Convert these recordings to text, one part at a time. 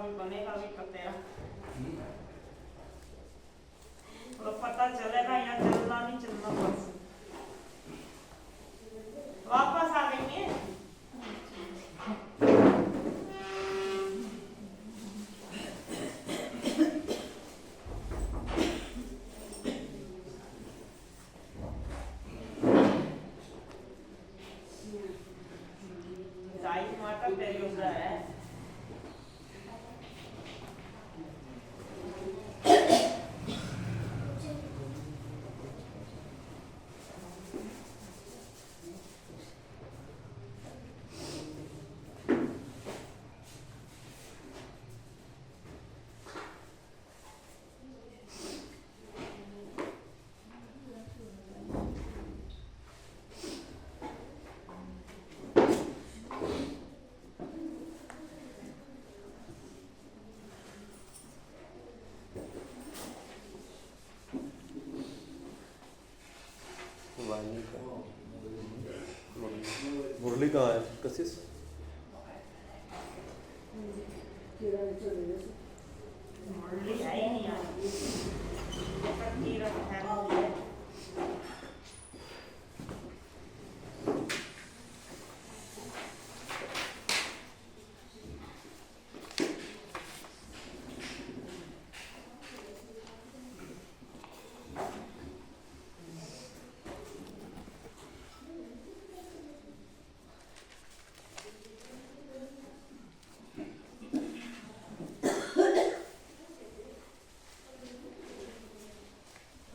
भी बनेगा भी पतेरा, तो पता चलेगा यहाँ चलना नहीं चलना। बस वापस आ गई है। दाई माता तेरी उधर है। मुरली कहाँ है? कशिश मुरली है ही नहीं आई।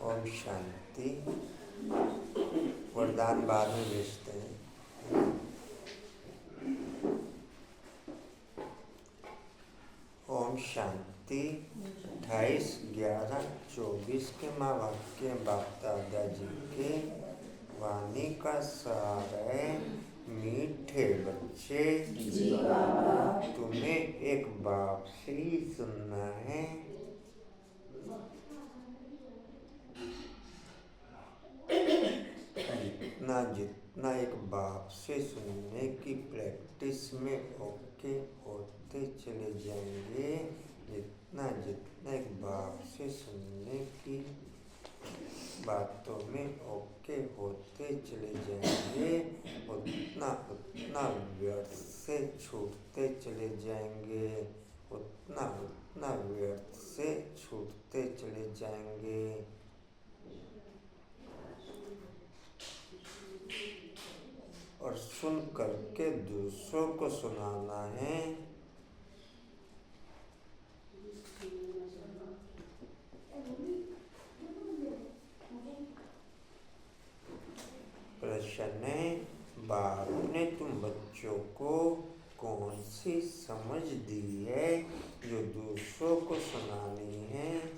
ओम शांति। वरदान बाद में भेजते हैं। ओम शांति। 28/11/24 के माँ बाप के बाप दादा जी के वाणी का सार है। मीठे बच्चे, तुम्हें एक बाप से ही सुनना है। जितना एक बाप से सुनने की प्रैक्टिस में ओके होते चले जाएंगे, जितना एक बाप से सुनने की बातों में ओके होते चले जाएंगे, उतना व्यर्थ से छूटते चले जाएंगे, उतना व्यर्थ से छूटते चले जाएंगे। और सुन करके दूसरों को सुनाना है। प्रश्न है, बाप ने तुम बच्चों को कौन सी समझ दी है जो दूसरों को सुनानी है?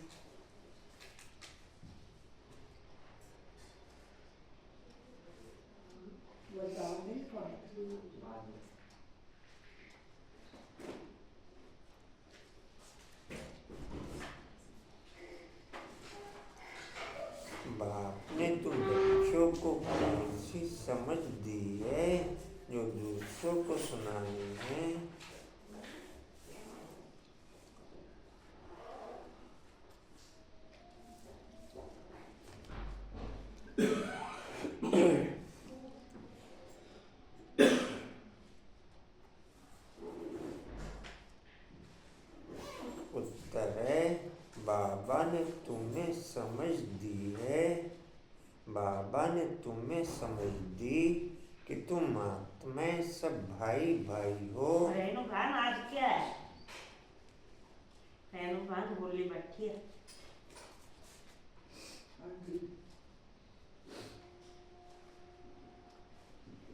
बाप ने तुम बच्चों को कौन सी समझ दी है जो दूसरों को सुनानी है? उत्तर है, बाबा ने तुम्हें समझ दी है। बाबा ने तुम्हें समझ दी कि तुम आत्माएं सब भाई भाई हो। रेणु भान आज क्या है? रेणु भान बोली बैठी है।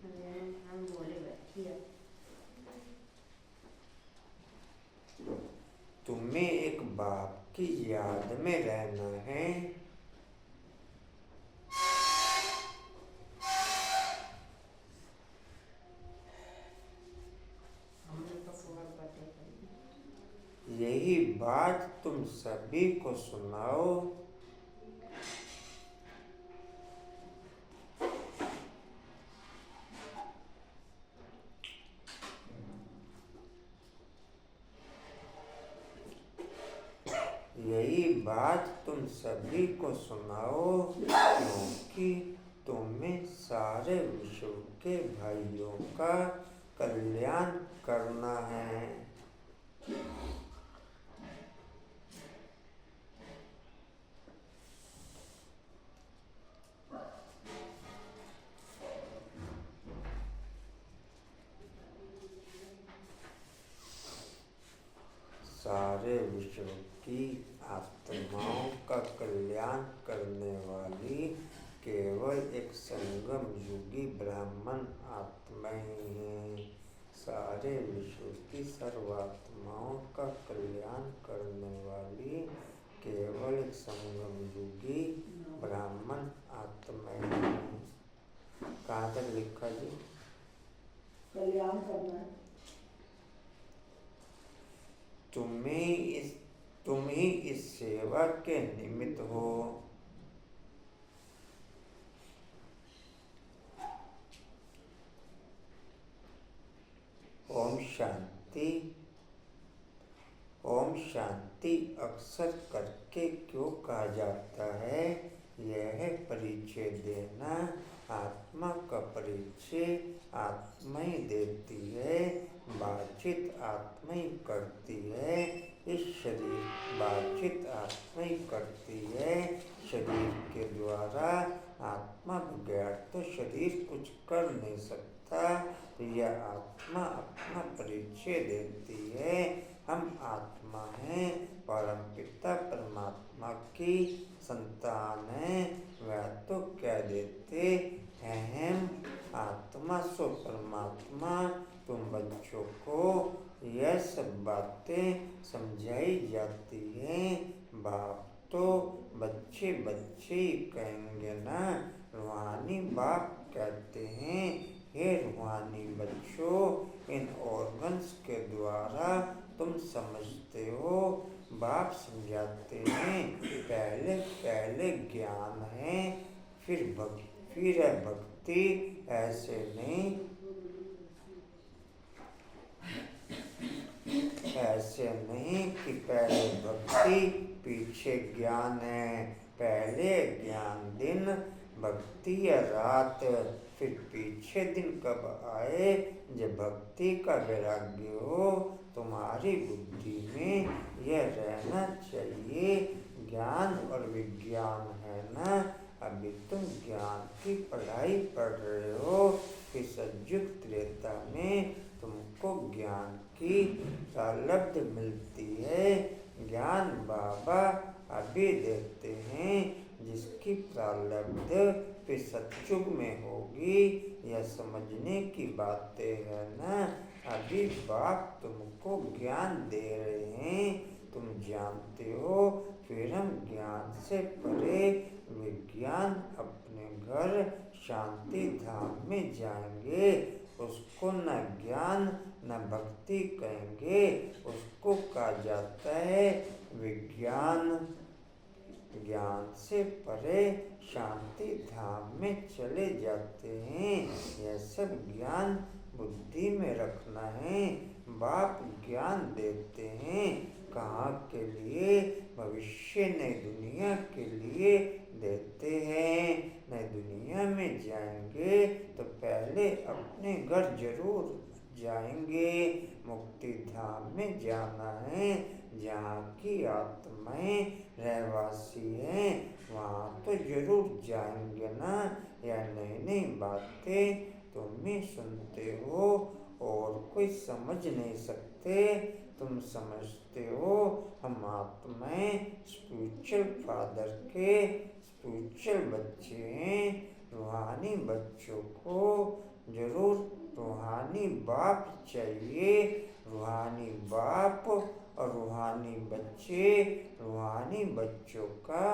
रेणु भान बोली बैठी है। तुम्हें एक बाप की याद में रहना है। यही बात तुम सभी को सुनाओ। यही बात तुम सभी को सुनाओ, क्योंकि तुम्हें सारे विश्व के भाइयों का कल्याण करना है। सारे विश्व की आत्माओं का कल्याण करने वाली केवल एक संगम युगी ब्राह्मण आत्मा ही है। सारे विश्व की सर्वात्माओं का कल्याण करने वाली केवल एक संगम युगी ब्राह्मण आत्मा ही है। कहाँ तक लिखा जी? कल्याण करना है। तुम ही इस सेवा के निमित्त हो। ओम शांति। ओम शांति अक्सर करके क्यों कहा जाता है? यह परिचय देना, आत्मा का परिचय आत्मा ही देती है, बातचीत आत्मा ही करती है। इस शरीर बातचीत आत्मा ही करती है। शरीर के द्वारा आत्मा बगैर तो शरीर कुछ कर नहीं सकता। यह आत्मा अपना परिचय देती है। हम आत्मा हैं, परमपिता परमात्मा की संतान हैं। वह तो कह देते अहम आत्मा सो परमात्मा। तुम बच्चों को यह सब बातें समझाई जाती हैं। बाप तो बच्चे बच्चे ही कहेंगे ना, रूहानी बाप कहते हैं हे रूहानी बच्चों, इन ऑर्गन्स के द्वारा तुम समझते हो। बाप समझाते हैं पहले पहले ज्ञान है, फिर है भक्ति। ऐसे नहीं, ऐसे नहीं कि पहले भक्ति पीछे ज्ञान है। पहले ज्ञान दिन, भक्ति या रात, फिर पीछे दिन कब आए जब भक्ति का वैराग्य हो। तुम्हारी बुद्धि में यह रहना चाहिए, ज्ञान और विज्ञान है ना। अभी तुम ज्ञान की पढ़ाई पढ़ रहे हो, फिर सतयुग त्रेता में तुमको ज्ञान की प्रारब्ध मिलती है। ज्ञान बाबा अभी देते हैं, जिसकी प्रारब्ध फिर सतयुग में होगी। यह समझने की बातें है ना। अभी बाप तुमको ज्ञान दे रहे हैं, तुम जानते हो। फिर हम ज्ञान से परे विज्ञान अपने घर शांति धाम में जाएंगे। उसको न ज्ञान न भक्ति कहेंगे, उसको कहा जाता है विज्ञान। ज्ञान से परे शांति धाम में चले जाते हैं। यह सब ज्ञान बुद्धि में रखना है। बाप ज्ञान देते हैं, कहाँ के लिए? भविष्य नई दुनिया के लिए देते हैं। नई दुनिया में जाएंगे तो पहले अपने घर जरूर जाएंगे। मुक्ति धाम में जाना है, जहाँ की आत्माएं रहवासी हैं, वहाँ तो जरूर जाएंगे ना। यह नई नई बातें तुम ही सुनते हो और कोई समझ नहीं सकते। तुम समझते हो हम आत्माएं स्पिरिचुअल फादर के स्पिरिचुअल बच्चे हैं। रूहानी बच्चों को जरूर रूहानी बाप चाहिए। रूहानी बाप और रूहानी बच्चे। रूहानी बच्चों का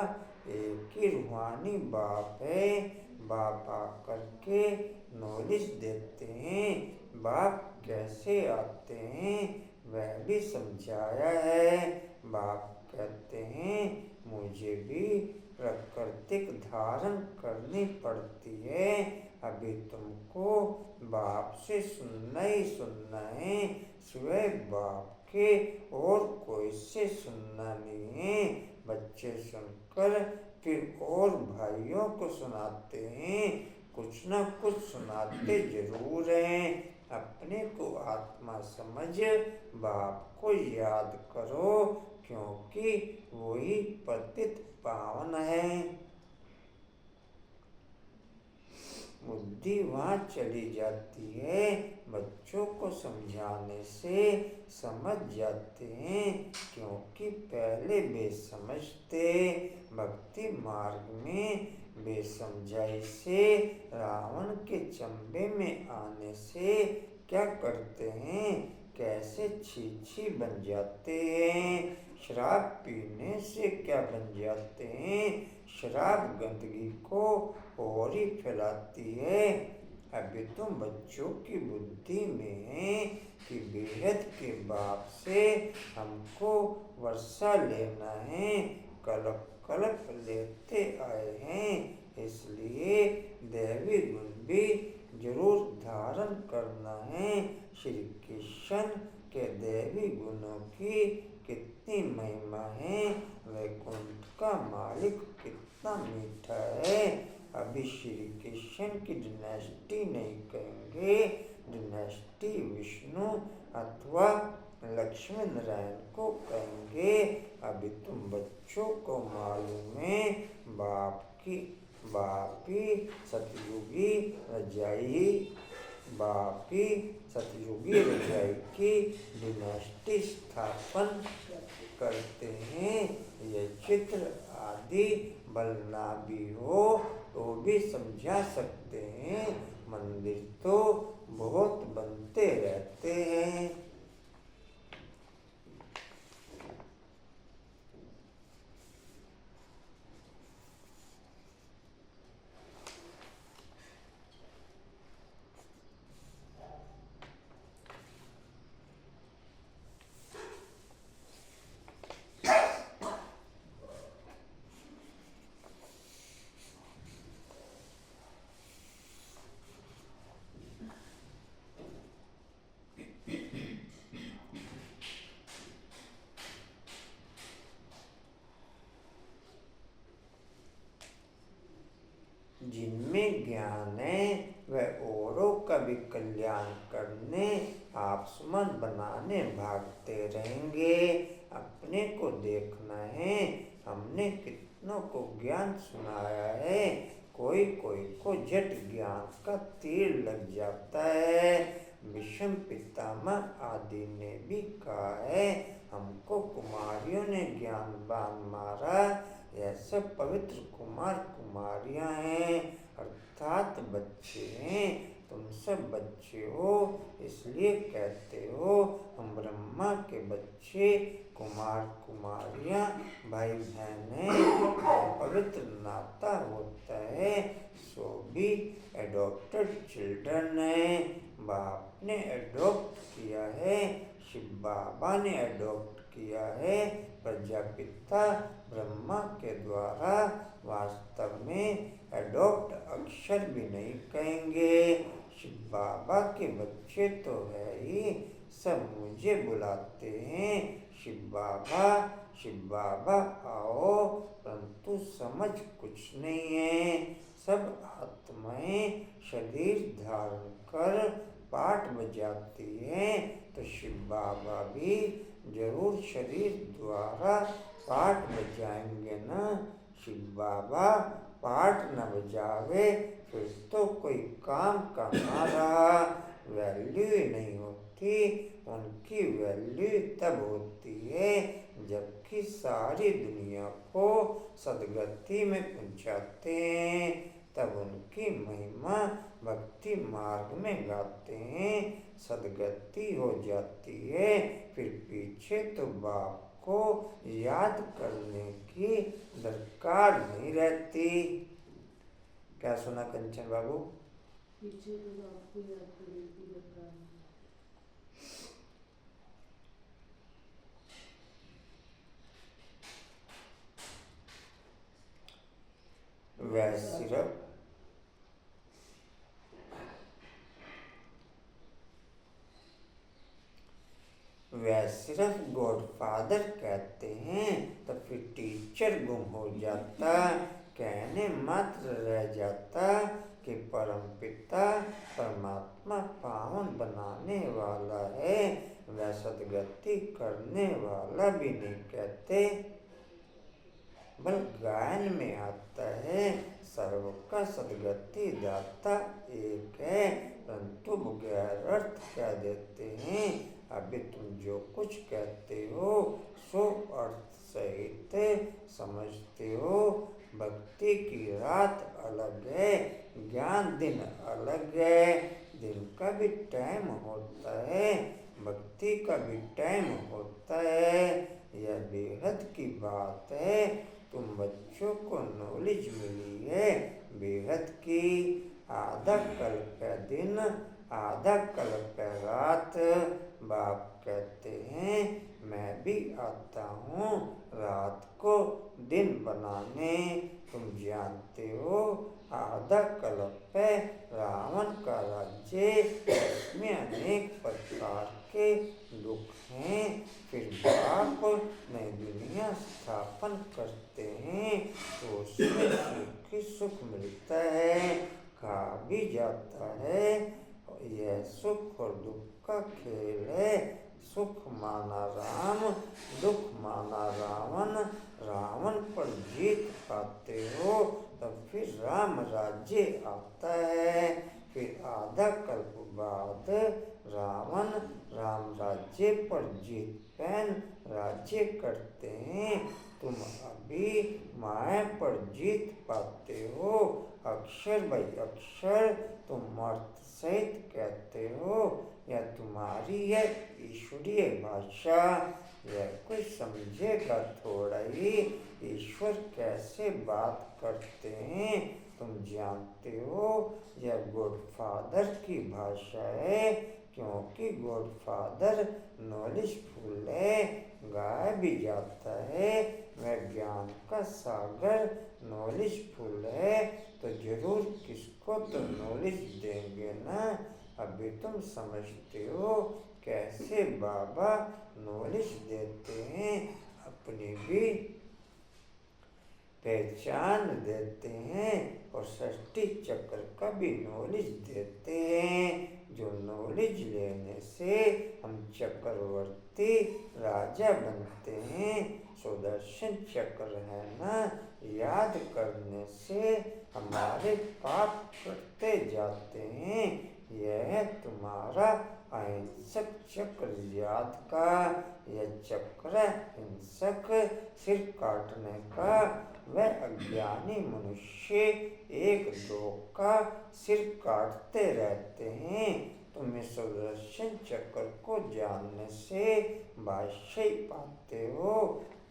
एक ही रूहानी बाप है। बाप आकर के नॉलेज देते हैं। बाप कैसे आते हैं वह भी समझाया है। बाप कहते हैं मुझे भी प्राकृतिक धारण करनी पड़ती है। अभी तुमको बाप से सुनना ही सुनना है। स्वयं बाप के और कोई से सुनना नहीं है। बच्चे सुनकर फिर और भाइयों को सुनाते हैं, कुछ न कुछ सुनाते जरूर हैं। अपने को आत्मा समझ बाप को याद करो, क्योंकि वही पतित पावन है। बुद्धि वहाँ चली जाती है, बच्चों को समझाने से समझ जाते हैं, क्योंकि पहले बेसमझ थे। भक्ति मार्ग में बेसमझाई से, रावण के चंबे में आने से क्या करते हैं, कैसे छी बन जाते हैं। शराब पीने से क्या बन जाते हैं, शराब गंदगी को और ही फैलाती है। अभी तुम बच्चों की बुद्धि में है कि बेहद के बाप से हमको वर्षा लेना है, कल्प कल्प लेते आए हैं, इसलिए दैवी गुण भी जरूर धारण करना है। श्री कृष्ण के दैवी गुणों की कितनी महिमा है, वैकुंठ का मालिक कितना मीठा है। अभी श्री कृष्ण की डिनेस्टी नहीं कहेंगे, डिनेस्टी विष्णु अथवा लक्ष्मी नारायण को कहेंगे। अभी तुम बच्चों को मालूम है, बापी सतयुगी रजाई की डिनेस्टी स्थापन करते हैं। ये चित्र आदि बलना भी हो तो भी समझा सकते हैं, मंदिर तो बहुत बनते रहते हैं। जिनमें ज्ञान है वह औरों का भी कल्याण करने, आपसमन बनाने भागते रहेंगे। अपने को देखना है, हमने कितनों को ज्ञान सुनाया है, कोई कोई को झट ज्ञान का तीर लग जाता है। विषम पितामह आदि ने भी कहा है, हमको कुमारियों ने ज्ञान बाण मारा। यह सब पवित्र कुमार कुमारियां हैं, अर्थात बच्चे हैं। तुम सब बच्चे हो, इसलिए कहते हो हम ब्रह्मा के बच्चे। कुमार कुमारियां भाई बहन हैं, पवित्र नाता होता है, सो भी एडॉप्टेड चिल्ड्रन है। बाप ने एडॉप्ट किया है, शिव बाबा ने एडॉप्ट किया है, प्रजापिता ब्रह्मा के द्वारा। वास्तव में एडॉप्ट अक्षर भी नहीं कहेंगे, शिव बाबा के बच्चे तो है ही, सब मुझे बुलाते हैं शिव बाबा आओ, परंतु समझ कुछ नहीं है। सब आत्माएं शरीर धारण कर पाठ बजाती हैं, तो शिव बाबा भी जरूर शरीर द्वारा पाठ बजाएंगे ना। शिव बाबा पाठ न बजावे फिर तो कोई काम का ना रहा, वैल्यू ही नहीं होती। उनकी वैल्यू तब होती है जबकि सारी दुनिया को सदगति में पहुंचाते हैं, तब उनकी महिमा भक्ति मार्ग में गाते हैं, सदगति हो जाती है। फिर पीछे तो बाप को याद करने की दरकार नहीं रहती। क्या सुना कंचन बाबू? पीछे तो बाप को याद करने की दरकार नहीं। वह सिर्फ या सिर्फ गॉडफादर कहते हैं तो फिर टीचर गुम हो जाता, कहने मात्र रह जाता कि परमपिता परमात्मा पावन बनाने वाला है, वह सदगति करने वाला भी नहीं कहते। बल गायन में आता है सर्व का सदगति दाता एक है, परंतु गैर अर्थ कह देते हैं। अभी तुम जो कुछ कहते हो सो अर्थ सहित समझते हो। भक्ति की रात अलग है, ज्ञान दिन अलग है। दिन का भी टाइम होता है, भक्ति का भी टाइम होता है। यह बेहद की बात है। तुम बच्चों को नॉलेज मिली है बेहद की। आधा कल का दिन आधा कल का रात। बाप कहते हैं मैं भी आता हूँ रात को दिन बनाने। तुम जानते हो आधा कल्प है रावण का राज्य, इसमें अनेक प्रकार के दुख हैं। फिर बाप नई दुनिया स्थापन करते हैं तो उसमें सुख ही सुख मिलता है, खा भी जाता है। यह सुख और दुख का खेल है। सुख माना राम, दुख माना रावण। रावण पर जीत पाते हो तब फिर राम राज्य आता है। फिर आधा कल्प बाद रावण राम राज्य पर जीत पैन राज्य करते हैं। तुम अभी माया पर जीत पाते हो। अक्षर भाई अक्षर तुम अर्थ सहित कहते हो। यह तुम्हारी है ईश्वरीय भाषा। यह कोई समझेगा थोड़ा ही ईश्वर कैसे बात करते हैं। तुम जानते हो यह गॉडफादर की भाषा है, क्योंकि गॉडफादर नॉलेजफुल है, गाया भी जाता है। वह ज्ञान का सागर नॉलेजफुल है तो जरूर किसको तो नॉलेज देंगे ना। अभी तुम समझते हो कैसे बाबा नॉलेज देते हैं, अपनी भी पहचान देते हैं और सृष्टि चक्र का भी नॉलेज देते हैं। जो नॉलेज लेने से हम चक्रवर्ती राजा बनते हैं। सुदर्शन चक्र है ना, याद करने से हमारे पाप कटते जाते हैं। यह तुम्हारा अहिंसक चक्र याद का। यह चक्र हिंसक सिर काटने का। वह अज्ञानी मनुष्य एक दो का सिर काटते रहते हैं। तुम इस सुदर्शन चक्र को जानने से भाष्य पाते हो।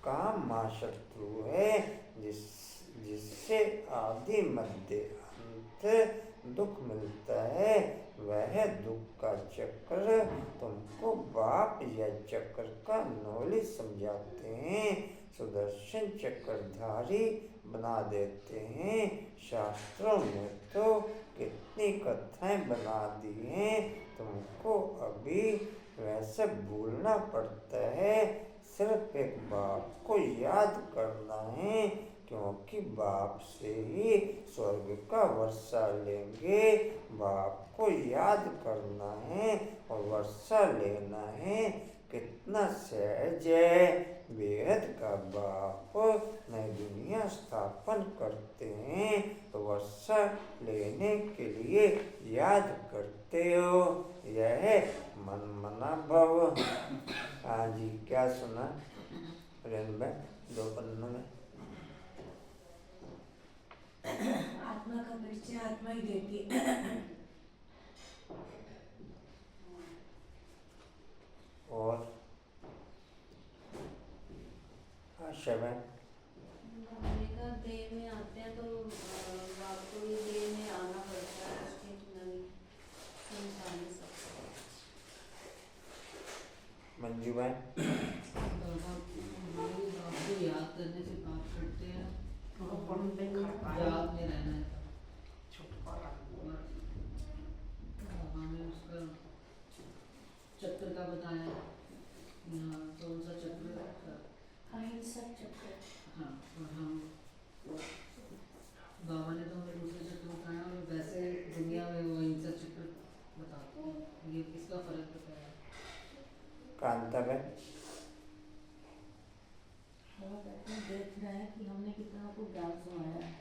काम मां शत्रु है जिससे आदि मध्य अंत दुख मिलता है। वह दुख का चक्र तुमको बाप या चक्र का नॉलेज समझाते हैं, सुदर्शन चक्रधारी बना देते हैं। शास्त्रों में तो कितनी कथाएं बना दी हैं, तुमको अभी वैसे भूलना पड़ता है। सिर्फ एक बाप को याद करना है, क्योंकि बाप से ही स्वर्ग का वर्षा लेंगे। बाप को याद करना है और वर्षा लेना है। कितना सहज है। बेहद का बाप नई दुनिया स्थापन करते हैं तो वर्षा लेने के लिए याद करते हो। यह मन मना भव। हाँ जी, क्या सुना रेन भाई 2 पन्नों में? आत्मा का परिचय आत्मा ही देती है। और आशा में देह में आते हैं तो आपको भी देह में आना पड़ता है, उसके नहीं समझा नहीं सकते। मंजू भाई याद करने से बात करते हैं, याद याद में रहना है। छुटकारा हमें उसका चक्र का बताया यहाँ कौन सा चक्र है? अहिंसक चक्र। हाँ, और हम बाबा ने तो हमें दूसरे चक्र बताया और वैसे दुनिया में वो हिंसक चक्र बताते हैं। ये किसका फर्क बताया? कांता है देख रहे हैं कि हमने कितना को ज्ञान सुनाया है।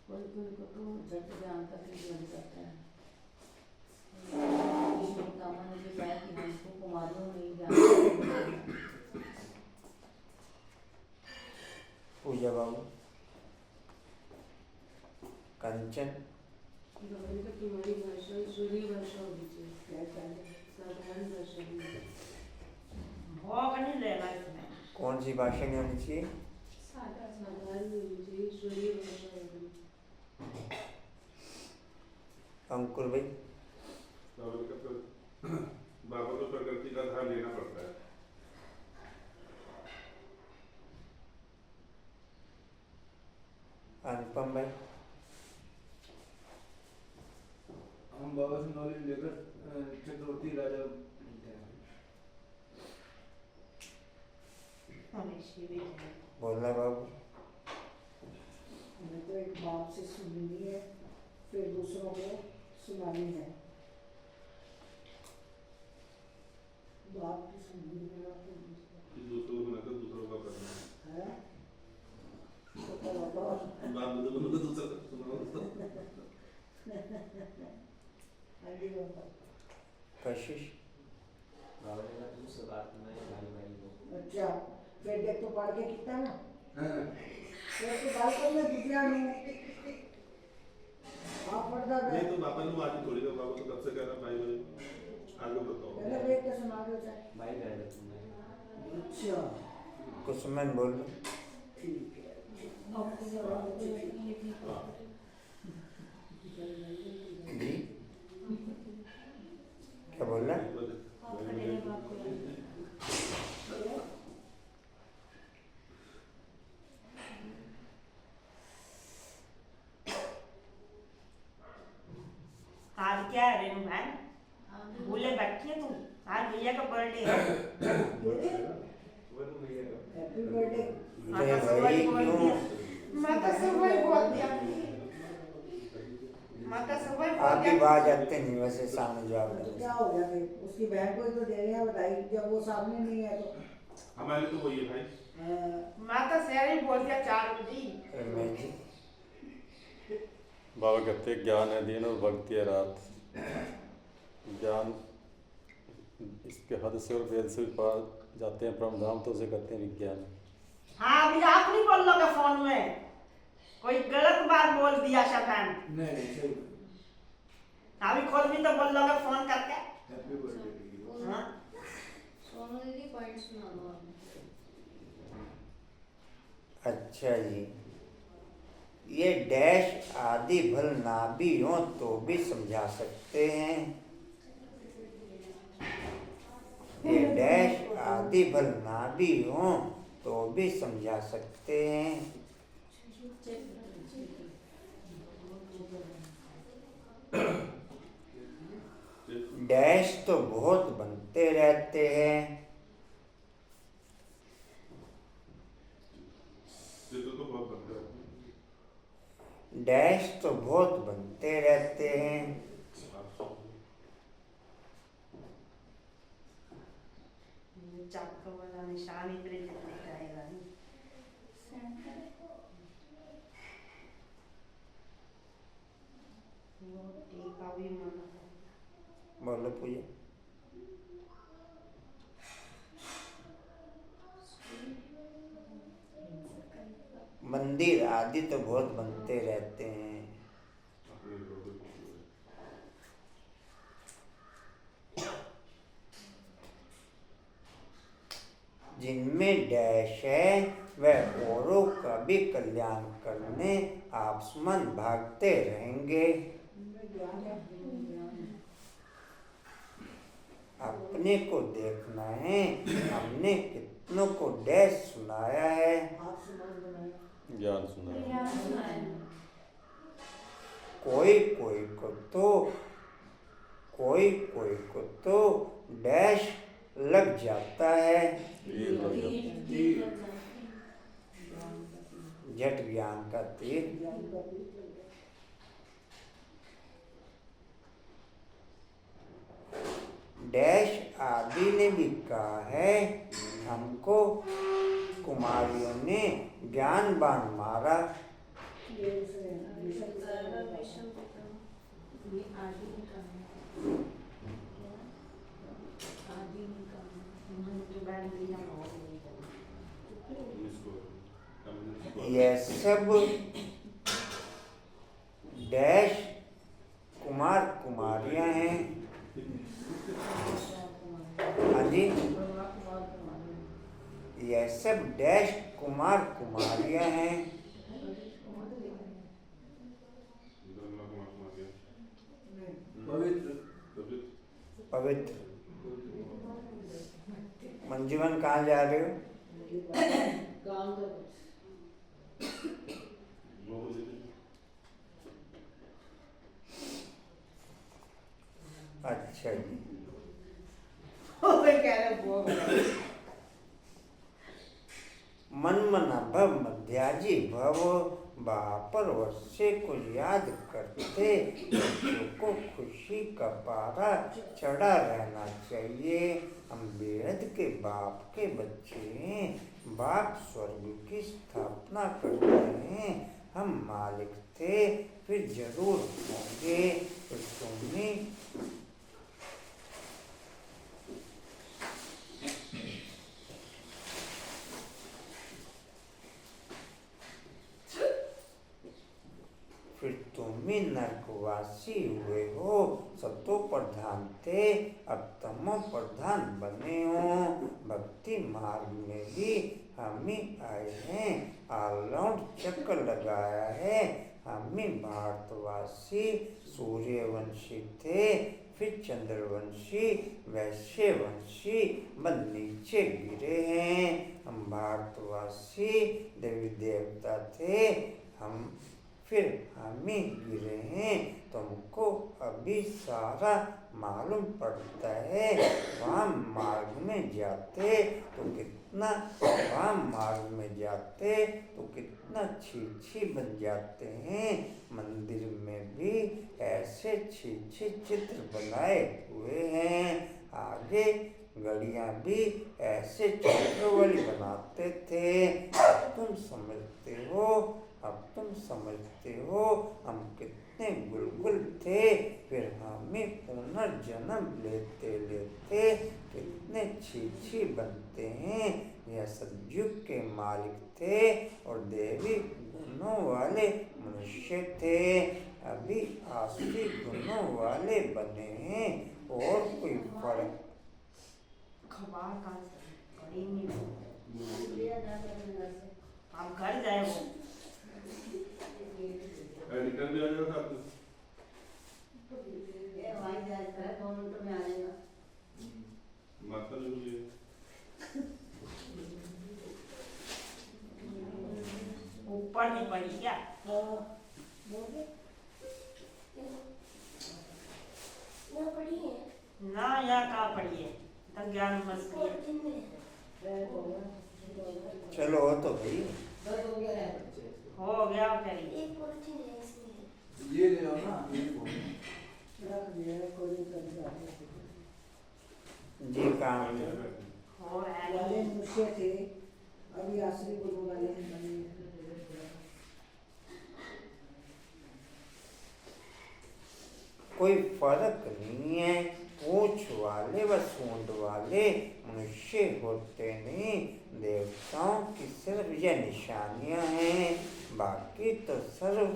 कोई कोई को तो जट ज्ञान तक ही लग जाता है। कामना ने जो कहा कि हमको कुमारियों में ही ज्ञान। पूजा बाबू कंचन तुम्हारी भाषा ईश्वरीय भाषा होनी चाहिए, साधारण भाषा नहीं। भोग नहीं लेना इसमें। कौन सी भाषा नहीं होनी चाहिए? साधारण होनी चाहिए, ईश्वरीय भाषा होनी। अंकुर भाई बाबा को प्रकृति का ध्यान लेना पड़ता है। अनुपम भाई हम बाबा से नॉलेज लेकर चक्रवर्ती राजा बनते हैं। बोलना बाबू। हमें तो एक बाप से सुननी है, फिर दूसरों को सुनानी है। बाप की सुननी है दूसरों को सुनाकर दूसरों का करना है। तो बताओ बाप दूसरों को दूसरा सुनाओ। आगे बताओ। कशिश बाबा ने कहा तुमसे बात नहीं भाई भाई को। अच्छा फिर देख तो पढ़ के कितना ना हाँ, फिर तो बाल को मैं दिखला नहीं आप पढ़ता नहीं है तो बाबा ने आज थोड़ी देर बाबा तो कब से कह रहा भाई भाई आगे बताओ। पहले देख के सुना दो चाहे। भाई कह रहे तुमने। अच्छा कुसुमन बोल ठीक है। जी क्या बोल रहा है? आज क्या है रेनू बहन? भूले बैठी है तू? आज भैया का बर्थडे है। Happy birthday. अरे भाई क्यों? मैं तो सुबह ही बोल दिया। मैं तो सुबह ही बोल आपकी दिया। बात आते नहीं वैसे सामने जवाब तो दो। क्या हो गया फिर? उसकी बहन को ही तो दे रहे हैं बधाई, जब वो सामने नहीं है तो हमारे तो वही है भाई। मैं तो शहर ही बोल दिया 4 बजे। रमेश जी बाबा कहते हैं ज्ञान है दिन और भक्ति है रात। ज्ञान इसके हद से और वेद से भी पार जाते हैं परम धाम, तो उसे कहते हैं विज्ञान। हाँ अभी आप नहीं बोल लोगे फोन में, कोई गलत बात बोल दिया शैतान। नहीं सही। अभी खोल भी तो बोल लोगे फोन करके। Happy birthday. हाँ सोनू दीदी पॉइंट सुना दो आप। अच्छा जी, ये डैश आदि भल ना भी हो तो भी समझा सकते हैं। ये डैश आदि भल ना भी हो तो भी समझा सकते हैं। डैश तो बहुत बनते रहते हैं। चित्र तो बहुत बनते हैं। डैश तो बहुत बनते रहते हैं। चाकू वाला निशान इतने जितने करेगा नहीं। वो टीका भी मन बोलो पूजा। मंदिर आदि तो बहुत बनते रहते हैं। जिनमें डैश है वह औरों का भी कल्याण करने आपसमन भागते रहेंगे। अपने को देखना है, हमने कितनों को डैश सुनाया है। ज्ञान सुना है। कोई कोई को तो डैश लग जाता है। तीर लग जाता है। तीर लग जाता है। झट ज्ञान का तीर। ज्ञान का तीर लग जाता डैश आदि ने भी कहा है, हमको कुमारियों ने ज्ञान बाण मारा। है। ये उसने भीष्म पितामह ने कहा। ये आदि ने कहा। आदि ने कहा। जो बैंड लिया हो यह सब डैश कुमार कुमारियां हैं। हाँ जी, यह सब डैश कुमार कुमारियां हैं। पवित्र पवित्र। मंजूमन कहाँ जा रहे हो? काम का अच्छा जी। कह रहे वो मन मना भव मध्याजी भव, बापर वर्षे को याद करते बच्चों को खुशी का पारा चढ़ा रहना चाहिए। हम बेहद के बाप के बच्चे हैं, बाप स्वर्ग की स्थापना करते हैं। हम मालिक थे, फिर जरूर होंगे। तो तुमने फिर तुम ही नरकवासी हुए हो। सतो प्रधान थे, अब तमो प्रधान बने हो। भक्ति मार्ग में भी हम ही आए हैं, ऑलराउंड चक्कर लगाया है। हम ही भारतवासी सूर्यवंशी थे, फिर चंद्रवंशी वैश्यवंशी बन नीचे गिरे हैं। हम भारतवासी देवी देवता थे, हम फिर हम ही गिरे हैं। तुमको अभी सारा मालूम पड़ता है। वाम मार्ग में जाते तो कितना छी बन जाते हैं। मंदिर में भी ऐसे छी चित्र बनाए हुए हैं। आगे गड़ियां भी ऐसे चित्र वाली बनाते थे। अब तुम समझते हो हम कितने गुलगुल थे। फिर हमें पुनर्जन्म लेते लेते कितने छी बनते हैं। यह सतयुग के मालिक थे और देवी गुणों वाले मनुष्य थे। अभी आसुरी गुणों वाले बने हैं, और कोई फर्क खबर का कड़ी नहीं हम घर जाए वो निकल भी आ जाएगा साथ में। माता जरूरी है। ऊपर नहीं पड़ी क्या? ना यहाँ कहाँ पड़ी है? तब ज्ञान मस्ती चलो हो तो भाई। हो गया करिए। ये ले आओ ना, ये रख दिया है, कोई कर जाए। जी काम हो रहा वाले है। मनुष्य थे, अभी आसरी गुरु वाले बने। कोई फर्क नहीं है। पूंछ वाले व सूंड वाले मनुष्य होते नहीं। देवताओं की सिर्फ यह निशानियां हैं, बाकी तो स्वर्ग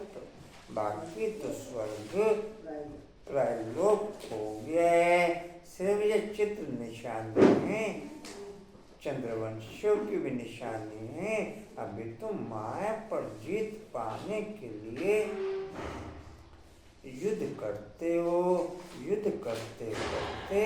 त्रैलोक हो गया है। सिर्फ यह चित्र निशानी है, चंद्रवंशियों की भी निशानी है। अभी तुम माया पर जीत पाने के लिए युद्ध करते हो। युद्ध करते करते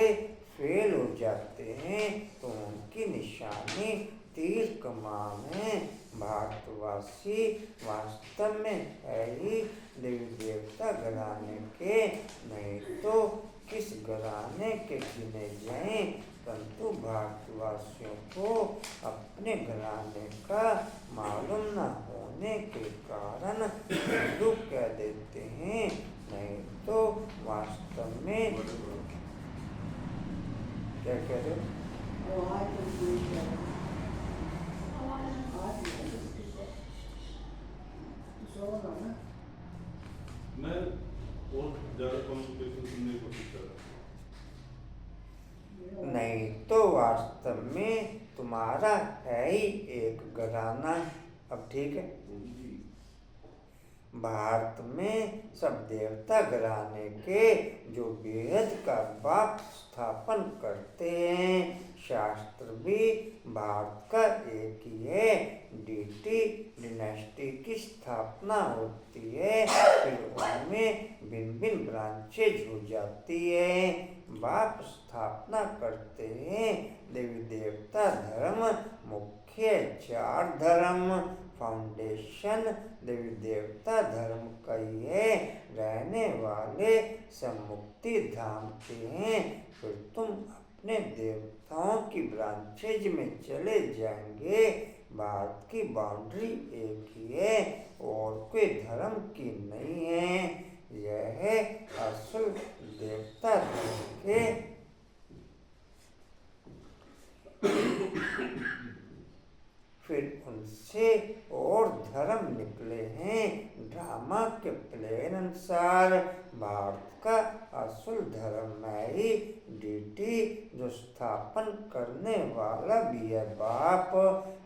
फेल हो जाते हैं, तो उनकी निशानी तीर कमान है। भारतवासी वास्तव में है ही देवी देवता घराने के, नहीं तो किस घराने के गिने जाएं, परंतु भारतवासियों को अपने घराने का मालूम न होने के कारण हिंदू कह देते हैं, नहीं तो वास्तव में क्या कह रहे हो? वो आज तो ठीक है। आज सोना ना मैं और ज़्यादा कॉन्सेंट्रेशन सुनने की कोशिश कर रहा हूँ। नहीं तो वास्तव में तुम्हारा है ही एक घराना। अब ठीक है। भारत में सब देवता घराने के जो बेहद का बाप स्थापन करते हैं, शास्त्र भी भारत का एक ही है। डीटी डिनेस्टी की स्थापना होती है, फिर उनमें भिन्न भिन्न ब्रांचेज हो जाती है। बाप स्थापना करते हैं देवी देवता धर्म, मुख्य 4 धर्म, फाउंडेशन देवी देवता धर्म का ही है। रहने वाले सब मुक्ति धाम के हैं। फिर तुम अपने देवताओं की ब्रांचेज में चले जाएंगे। भारत की बाउंड्री एक ही है और कोई धर्म की नहीं है। यह है असल देवता धर्म के फिर उनसे और धर्म निकले हैं ड्रामा के प्लेन अनुसार। भारत का असल धर्म है ही डीटी, जो स्थापन करने वाला भी है बाप।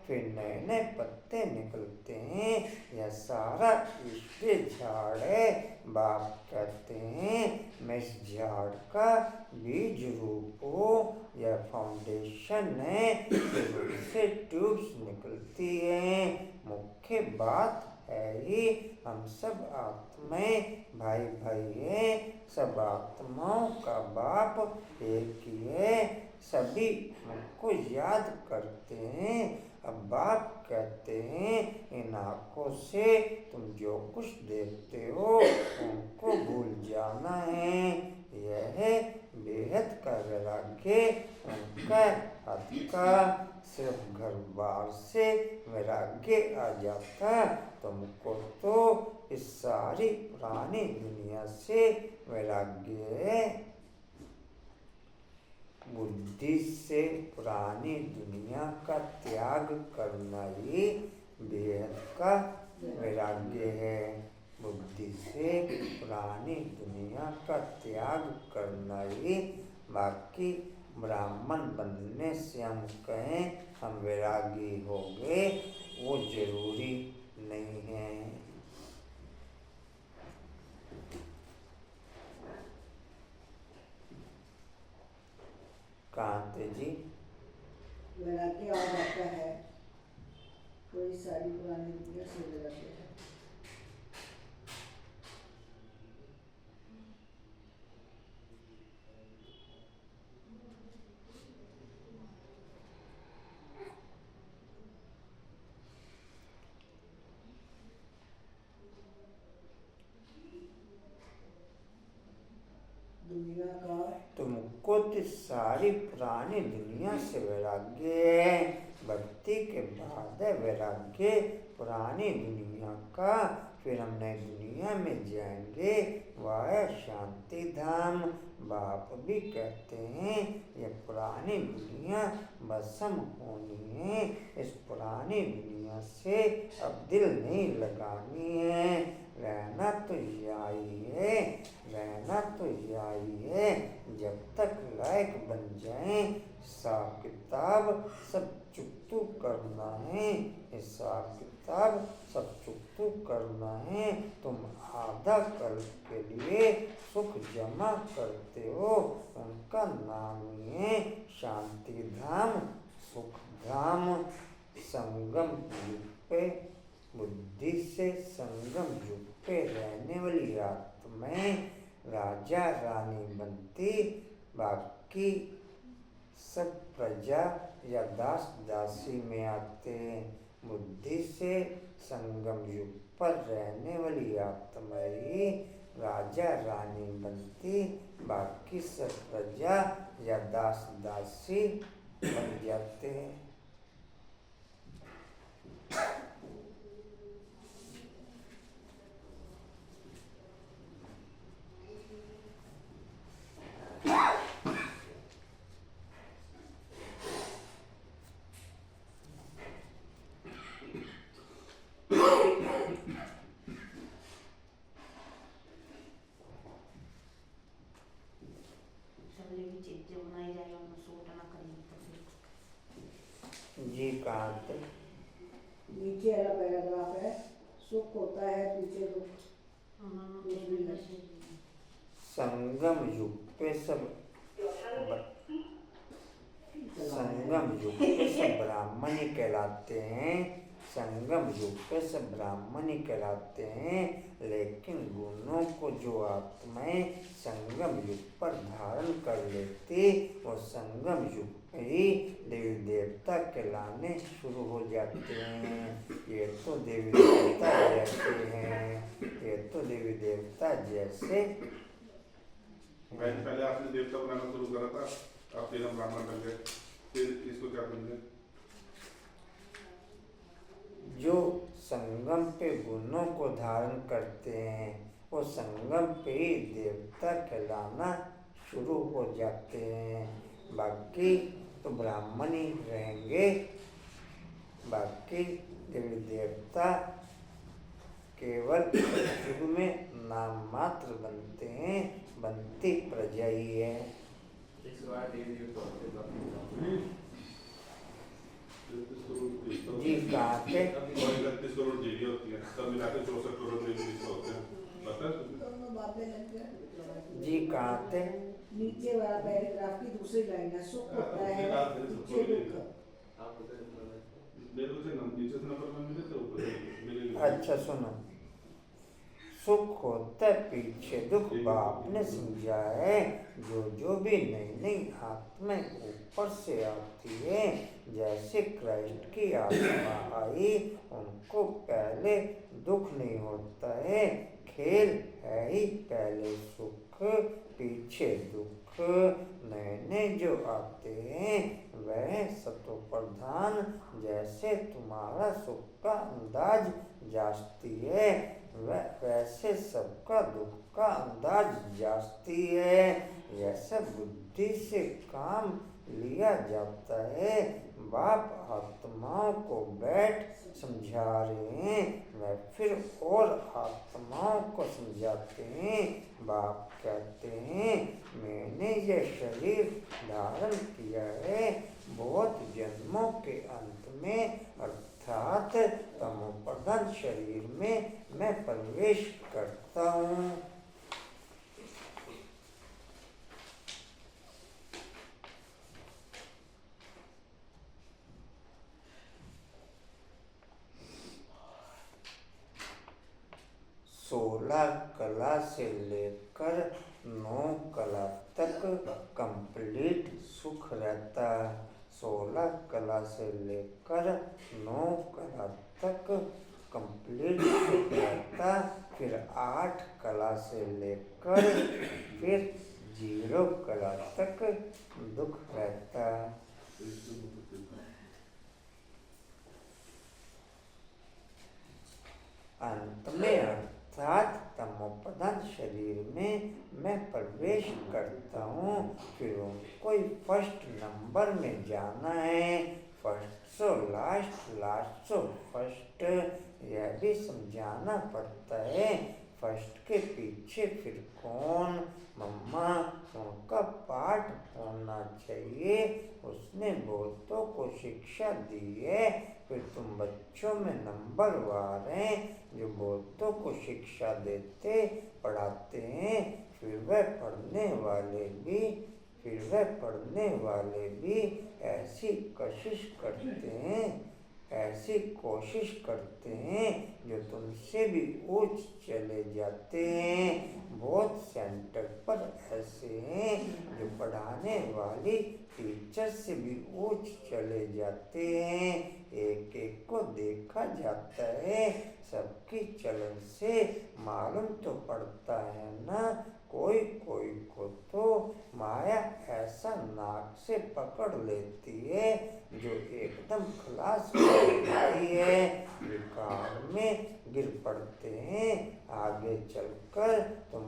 फिर नए नए पत्ते निकलते हैं। यह सारा ईश्वरीय झाड़ है। बाप कहते हैं मैं इस झाड़ का बीज रूप हूँ। यह फाउंडेशन है। फिर उससे ट्यूब्स निकलती हैं। मुख्य बात है ही हम सब आत्माएं भाई भाई हैं। सब आत्माओं का बाप एक ही है। सभी हमको याद करते हैं। अब बाप कहते हैं इन आँखों से तुम जो कुछ देखते हो उनको भूल जाना है। यह है बेहद का वैराग्य। उनका हद का सिर्फ घर बार से वैराग्य आ जाता। तुमको तो इस सारी पुरानी दुनिया से वैराग्य है। बुद्धि से पुरानी दुनिया का त्याग करना ही बेहद का वैराग्य है। बुद्धि से पुरानी दुनिया का त्याग करना ही। बाकी ब्राह्मण बनने से हम कहें हम वैरागी हो गए, वो जरूरी नहीं है। कांते जी वैराग्य आ जाता है। कोई सारी पुरानी दुनिया से वैराग्य है। दुनिया का तुमको तो सारी पुरानी दुनिया से वैराग्य है। भक्ति के बाद है वैराग्य पुरानी दुनिया का। फिर हम नई दुनिया में जाएंगे, वह है शांति धाम। बाप भी कहते हैं ये पुरानी दुनिया भस्म होनी है। इस पुरानी दुनिया से अब दिल नहीं लगानी है। रहना तो यही है, रहना तो यही है। जब तक लायक बन जाएं, हिसाब किताब सब चुकतू करना है। हिसाब किताब सब चुकतू करना है। तुम आधा कल के लिए सुख जमा करते हो, उनका नाम ही है शांति धाम, सुख धाम। संगम युग पे बुद्धि से संगम युग पे रहने वाली आत्माएं राजा रानी बनती। बाकी सब प्रजा या दास दासी में आते हैं। बुद्धि से संगम युग पर रहने वाली आत्माएं राजा रानी बनती, बाकी सब प्रजा या दास दासी बन जाते हैं। सबले भी चीजें बनाई जाए उन्हें सूट ना करेंगे तो फिर जी कहाँ थे? नीचे वाला पैराग्राफ है, सुख होता है पीछे दुख। संगम युग पे सब संगम युग पे सब ब्राह्मण ही कहलाते हैं। संगम युग पे सब ब्राह्मण ही कहलाते हैं, लेकिन गुणों को जो आत्माएं संगम युग पर धारण कर लेती, वो संगम युग में ही देवी देवता कहलाने शुरू हो जाते हैं। ये तो देवी देवता जैसे हैं, ये तो देवी देवता जैसे। पहले आपने देवता बनाना शुरू करा था, आप 13 ब्राह्मण बन गए, फिर इसको क्या बन गए? जो संगम पे गुणों को धारण करते हैं, वो संगम पे ही देवता कहलाना शुरू हो जाते हैं। बाकी तो ब्राह्मण ही रहेंगे, बाकी देवी देवता केवल शुरू में नाम मात्र बनते हैं, बनती प्रजा ही है। जी कहाँ थे? 31 करोड़ देवी होती है, सब मिलाकर 64 करोड़ देवी होते हैं, पता है तुझे? दोनों बातें लग गए। जी कहाँ थे? नीचे वाला पैराग्राफ की दूसरी लाइन है, सुख होता है पीछे दुख। मेरे को से नीचे से नंबर में मिले थे, ऊपर मिले। अच्छा सुनो, सुख होता है पीछे दुख बाप ने समझा है। जो भी नई नई आत्मा ऊपर से आती है, जैसे कृष्ण की आत्मा आई, उनको पहले दुख नहीं होता है। खेल है ही पहले सुख पीछे दुख। नए नए जो आते हैं वह सतो प्रधान, जैसे तुम्हारा सुख का अंदाज जाचती है, वैसे सबका दुख का अंदाज जाचती है। जैसे बुद्धि से काम लिया जाता है। बाप आत्माओं को बैठ समझा रहे हैं, वह फिर और आत्माओं को समझाते हैं। बाप कहते हैं, मैंने ये शरीर धारण किया है, बहुत जन्मों के अंत में, अर्थात तमोप्रधान शरीर में मैं प्रवेश करता हूँ। सोलह कला से लेकर 9 कला तक कंप्लीट सुख रहता है। 16 कला से लेकर 9 कला तक कंप्लीट सुख रहता, फिर 8 कला से लेकर फिर 0 कला तक दुख रहता। अंत में अर्थात तमोप्रधान शरीर में मैं प्रवेश करता हूँ। फिर उनको फर्स्ट नंबर में जाना है। First so last, last so first, यह भी समझाना पड़ता है। फर्स्ट के पीछे फिर कौन? मम्मा, उनका पाठ होना चाहिए। उसने बहुतों को शिक्षा दी है। फिर तुम बच्चों में नंबर वार हैं जो बहुतों को शिक्षा देते पढ़ाते हैं। फिर वह पढ़ने वाले भी ऐसी कोशिश करते हैं, ऐसी कोशिश करते हैं जो तुमसे भी ऊंच चले जाते हैं। बहुत सेंटर पर ऐसे हैं जो पढ़ाने वाली टीचर से भी ऊंच चले जाते हैं। एक एक को देखा जाता है, सबकी चलन से मालूम तो पड़ता है ना। कोई कोई को तो माया ऐसा नाक से पकड़ लेती है जो एकदम खलास कर देती है, विकार में गिर पड़ते हैं। आगे चलकर तुम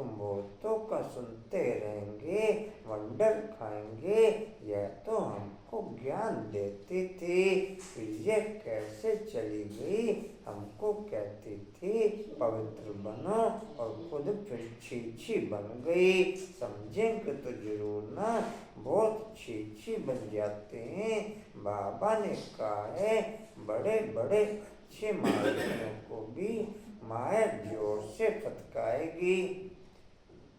बहुतों का सुनते रहेंगे, वंडर खाएंगे। यह तो हमको ज्ञान देती थी, फिर ये कैसे चली गई। हमको कहती थी पवित्र बनो और खुद फिर छी बन गई। समझेंगे तो जरूर ना, बहुत छी बन जाते हैं। बाबा ने कहा है बड़े बड़े अच्छे महारथियों को भी माया जोर से फटकाएगी।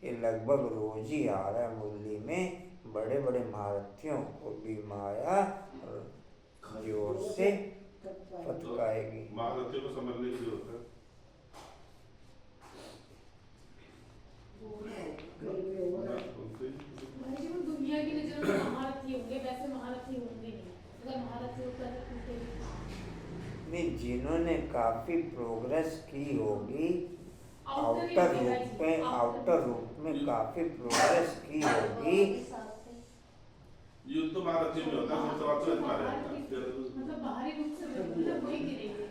ये लगभग रोज ही आ रहा है मुरली में। बड़े बड़े महारथियों को भी माया जोर से फटकाएगी। महारथियों को समझने की जरूरत है। वो दुनिया की नजरों में महारथी होंगे, वैसे महारथी होंगे नहीं। अगर महारथी होता है नहीं, जिन्होंने काफी प्रोग्रेस की होगी आउटर रूप में काफी प्रोग्रेस की होगी। युद्ध तो महारथी में होता है, सब तो मतलब बाहरी रूप से वही गिरेंगे।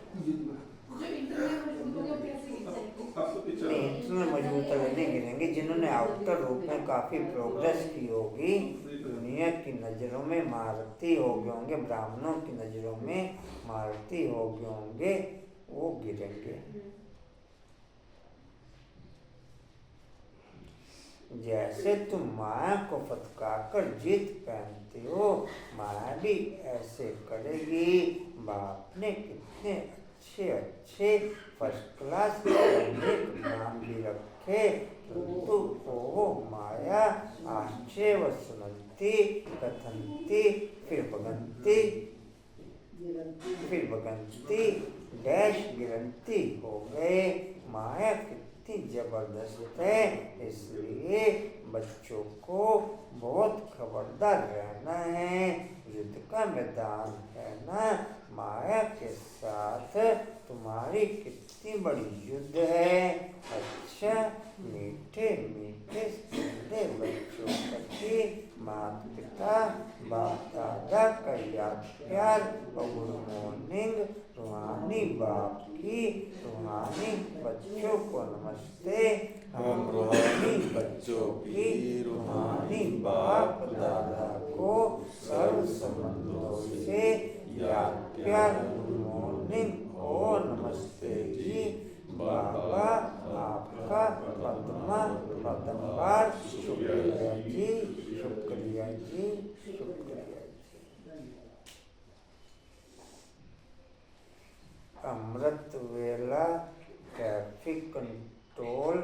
जो इंटरनल मजबूत हो गया कैसे गिर जाएंगे? नहीं, इंटरनल मजबूत नहीं गिरेंगे। जिन्होंने आउटर रूप में काफी प्रोग्रेस की होगी, दुनिया की नजरों में महारथी हो गए होंगे, ब्राह्मणों की नजरों में महारथी हो गए होंगे, वो गिरेंगे। जैसे तुम माया को फटकारकर जीत पहनते हो, माया भी ऐसे करेगी। बाप ने कितने अच्छे फर्स्ट क्लास नाम भी रखे, किंतु वो माया आश्चर्य सुनती कथनती फिर भगंती डैश गिरंती हो गए। माया कितनी जबरदस्त है, इसलिए बच्चों को बहुत खबरदार रहना है। युद्ध का मैदान है ना, माया के साथ तुम्हारी कितनी बड़ी युद्ध है। अच्छा, मीठे सुंदर बच्चों प्रति माता पिता बाप दादा का याद प्यार और गुड मॉर्निंग। रूहानी बाप की रूहानी बच्चों को नमस्ते। हम रूहानी बच्चों की रूहानी बाप दादा को सर्व संबंधों से याद प्यार गुड मॉर्निंग और नमस्ते जी। बाबा आपका पद्मबार शुक्रिया जी, शुक्रिया जी, शुक्रिया जी। अमृत वेला ट्रैफिक कंट्रोल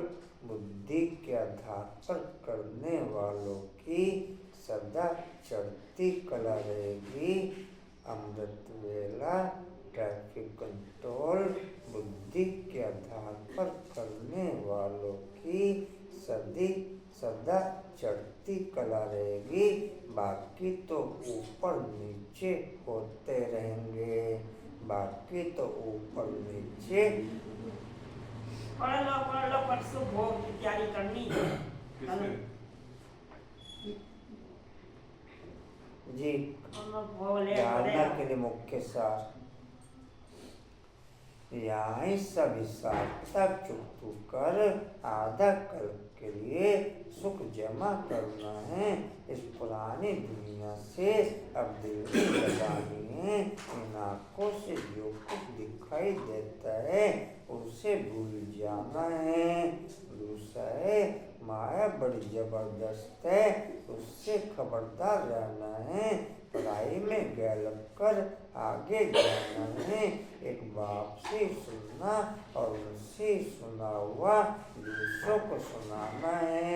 बुद्धि के आधार पर करने वालों की सदा चढ़ती कला रहेगी। अमृत वेला ट्रैफिक कंट्रोल बुद्धि के आधार पर करने वालों की सदा चढ़ती कला रहेगी। बाकी तो ऊपर नीचे होते रहेंगे, बाकी तो ऊपर नीचे। पढ़ लो परसों भोग की तैयारी करनी है जी। भोग ले जानना के लिए मुख्य सार यहाँ सब हिसाब किताब चुकतू कर आधा कल के लिए सुख जमा करना है। इस पुरानी दुनिया से अब दिल में लगानी है। इन आँखों से जो कुछ दिखाई देता है उसे भूल जाना है। दूसरा है माया बड़ी जबरदस्त है, उससे खबरदार रहना है। पढ़ाई में गैलप कर आगे जाना है। एक बाप से सुनना और उनसे सुना हुआ दूसरों को सुनाना है।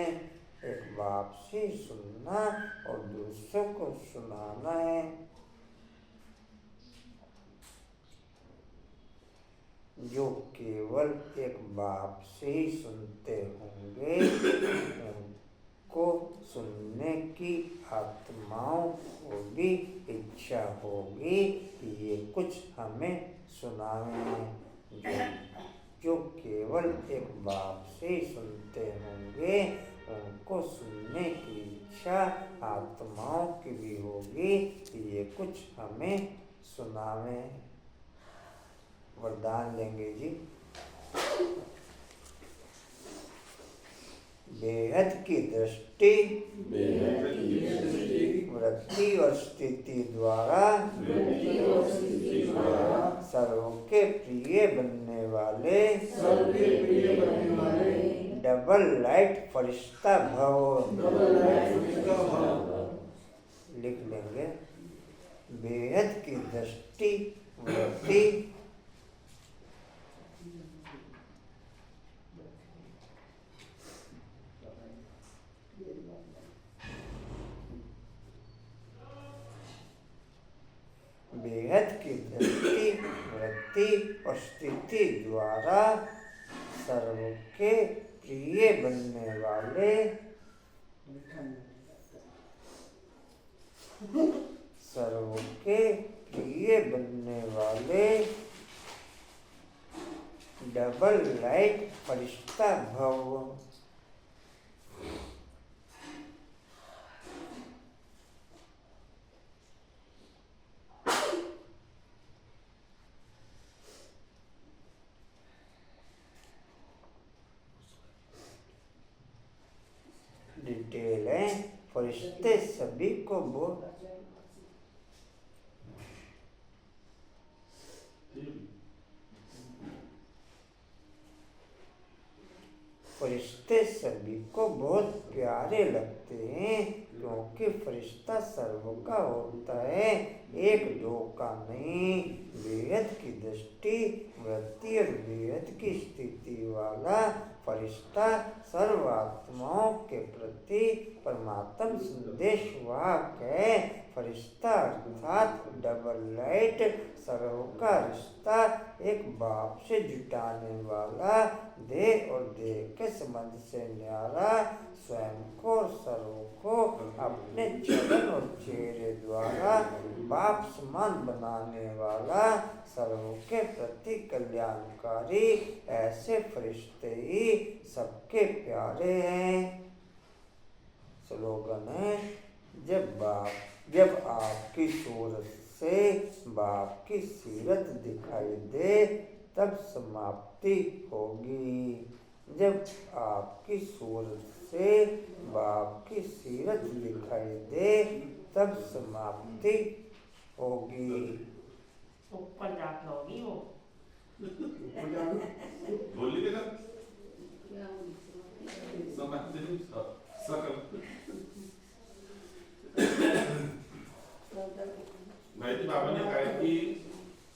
एक बाप बाप से सुनना और दूसरों को सुनाना है। जो केवल एक बाप से ही सुनते होंगे उनको सुनने की आत्माओं को भी इच्छा होगी कि ये कुछ हमें सुनाएं। जो केवल एक बाप से ही सुनते होंगे उनको सुनने की इच्छा आत्माओं की भी होगी कि ये कुछ हमें सुनावें। वरदान लेंगे जी। बेहद की दृष्टि वृत्ति और स्थिति द्वारा सर्वों के प्रिय बनने वाले डबल लाइट फरिश्ता भव। लिख लेंगे। बेहद की दृष्टि वृत्ति बेहद की दृष्टि वृत्ति और स्थिति द्वारा सर्व के प्रिय बनने वाले सर्व के प्रिय बनने वाले डबल लाइट फरिश्ता भव। डिटेल है। फरिश्ते सभी को बोल फरिश्ते सभी को बहुत प्यारे लगते हैं क्योंकि फरिश्ता सर्व का होता है, एक दो का नहीं। बेहद की दृष्टि वृत्ति और बेहद की स्थिति वाला फरिश्ता सर्व आत्माओं के प्रति परमात्म संदेश वाहक है। फरिश्ता अर्थात डबल लाइट सर्व का रिश्ता एक बाप से जुटाने वाला, देह और देह के संबंध से न्यारा, स्वयं को और सर्व को अपने चरण और चेहरे द्वारा बाप समान बनाने वाला, सर्व के प्रति कल्याणकारी, ऐसे फरिश्ते ही सबके प्यारे हैं। स्लोगन है। जब आपकी सूरत से बाप की सीरत दिखाई दे तब समाप्ति होगी। जब आपकी सूरत से बाप की सीरत दिखाई दे तब समाप्ति होगी। ऊपर जाके होगी वो। बोली के ना समाप्ति सकल। भाई जी बाबा ने कहा कि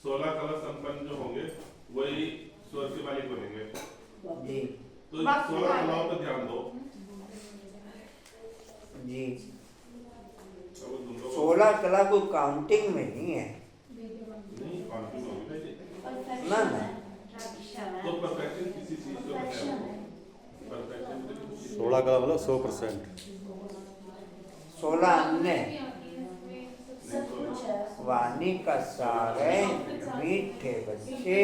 16 कलश संपन्न जो होंगे वही स्वर्ग के मालिक बनेंगे। जी तो 16 कलाओं पर ध्यान दो जी। 16 कला कोई काउंटिंग में नहीं है। नहीं काउंटिंग होगी ना तो परफेक्शन किसी चीज को बताया। परफेक्शन 16 का मतलब 100%। 16 अन्य वाणी का सार है। मीठे बच्चे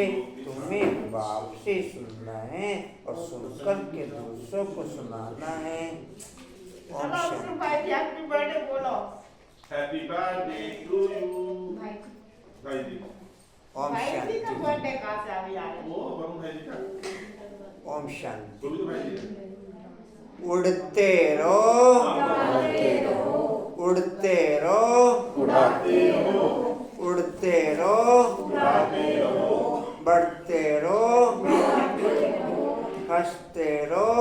तुम्हें बाप से सुनना है और सुनकर के दूसरों को सुनाना है। ओम शांति। भाई जी हैप्पी बर्थडे बोलो। हैप्पी बर्थडे टू यू भाई जी। ओम भाई जी शांति। का बर्थडे कहाँ से अभी आ रहा है? वो वरुण भाई जी का। ओम शांति। तो भी भाई जी उड़ते रहो उड़ते रहो उड़ते रहो बढ़ते रहो हंसते रहो।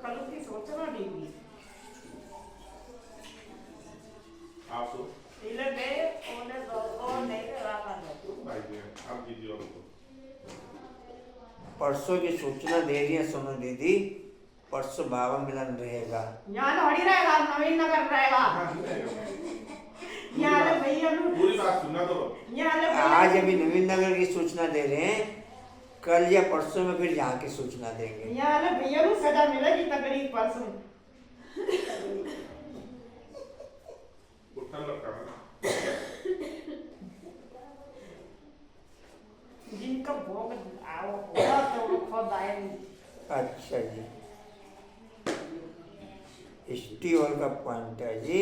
कल की सोचना नहीं। आप तो इले दे ओने दो ओ नहीं करा कर लो। भाई जी आप कीजिए और तो पढ़ो परसों की सूचना दे रही है सोनू दीदी, परसों बाबा मिलन रहेगा। यहाँ थोड़ी रहेगा, नवीन नगर रहेगा। यहाँ ले भैया नु पूरी बात सुनना तो। यहाँ ले भैया आज अभी नवीन नगर की सूचना दे रहे हैं, कल या परसों में फिर यहाँ की सूचना देंगे। यहाँ ले भैया नु सजा मिलेगी तगड़ी परसों। उठा लगा जिनका भोग आओ होगा तो वो खुद आएंगे। अच्छा जी, स्टीवल का पॉइंट है जी,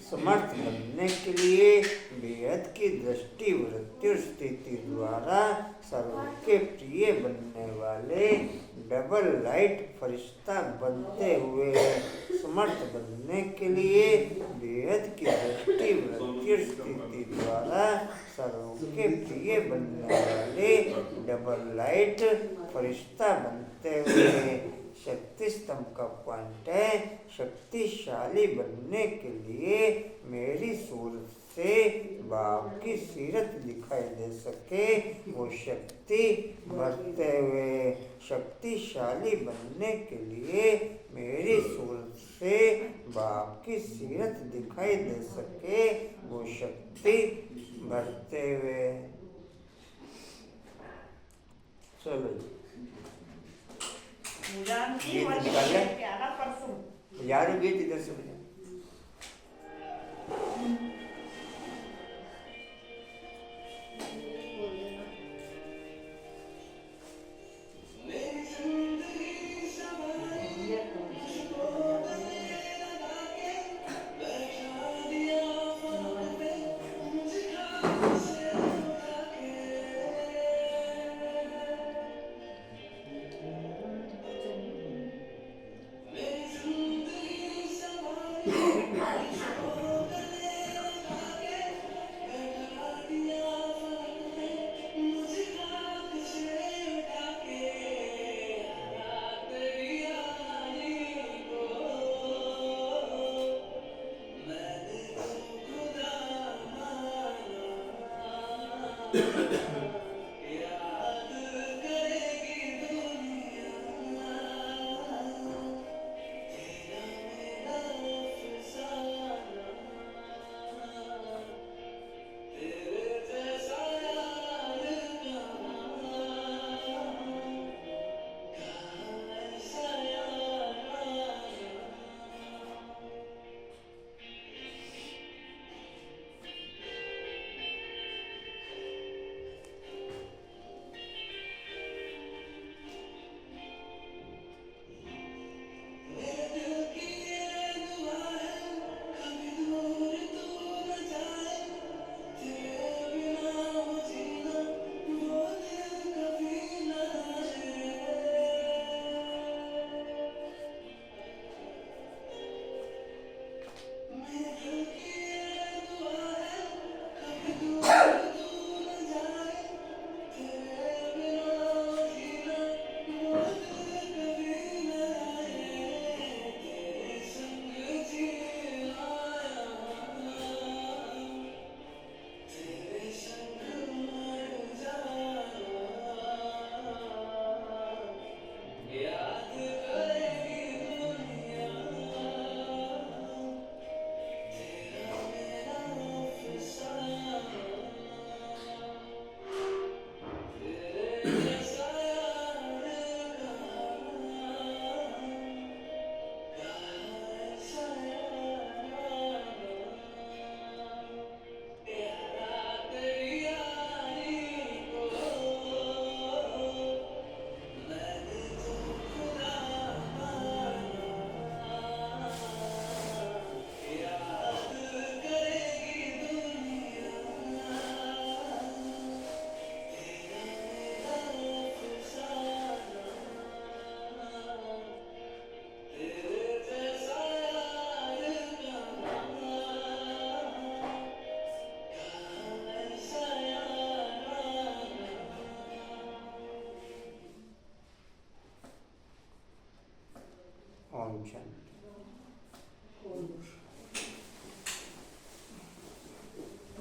समर्थ बनने के लिए बेहद की दृष्टि वृत्ति और स्थिति द्वारा सर्व के प्रिय बनने वाले डबल लाइट फरिश्ता बनते हुए समर्थ बनने के लिए बेहद की दृष्टि वृत्ति और स्थिति द्वारा सर्व के प्रिय बनने वाले डबल लाइट फरिश्ता बनते हुए शक्ति स्तंभ का पॉइंट है, शक्तिशाली बनने के लिए मेरी सूरत से बाप की सीरत दिखाई दे सके वो शक्ति भरते हुए, शक्तिशाली बनने के लिए मेरी सूरत से बाप की सीरत दिखाई दे सके वो शक्ति भरते हुए। चलो जानकी गीत निकाल ले। क्या ना परसों यार गीत इधर से बजा।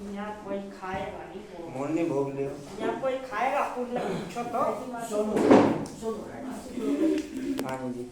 यहाँ कोई खाएगा नहीं मोरनी भोग लियो। यहाँ कोई खाएगा पूछ पूछो तो सोनू सुनो हाँ जी